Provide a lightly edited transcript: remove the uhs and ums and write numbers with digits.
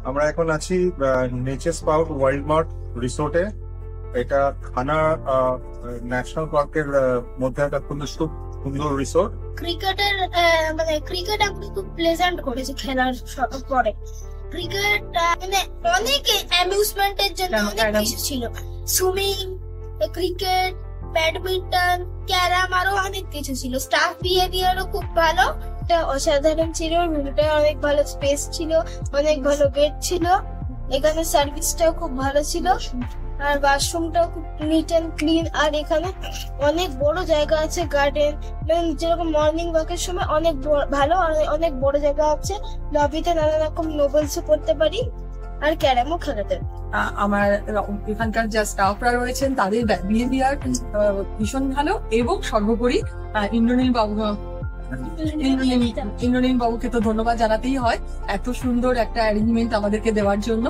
আমরা এখন আছি নেচার স্পাউট ওয়াইল্ড মার্ট রিসোর্টে। এটা খানা ন্যাশনাল পার্কের মধ্যে একটা খুব সুন্দর রিসোর্ট। ক্রিকেটের মানে ক্রিকেট আমি খুব প্লেজেন্ট করেছি খেলার পরে। ক্রিকেট মানে অনেক অ্যামিউজমেন্টের জন্য অনেক কিছু ছিল, সুইমিং, ক্রিকেট, ব্যাডমিন্টন, ক্যারাম, আরো অনেক কিছু ছিল। স্টাফ বিহেভিয়ারও খুব ভালো, এটা অসাধারণ ছিল। রুমটা অনেক ভালো স্পেস ছিল, অনেক ভালো বেড ছিল, এখানে সার্ভিসটাও খুব ভালো ছিল, আর বাথরুমটাও খুব নিট এন্ড ক্লিন। আর এখানে অনেক বড় জায়গা আছে, গার্ডেন, যেরকম মর্নিং ওয়াকের সময় অনেক ভালো, অনেক বড় জায়গা আছে। লবিতে নানা রকম নোবেলসও পড়তে পারি, আর ক্যারামও খেলাতে। আমার এখানকার যা স্টাফরা রয়েছেন তাদের বিহেভিয়ার ভীষণ ভালো, এবং সর্বোপরি ইন্দ্রনীল বাবুকে তো ধন্যবাদ জানাতেই হয় এত সুন্দর একটা অ্যারেঞ্জমেন্ট আমাদেরকে দেওয়ার জন্য।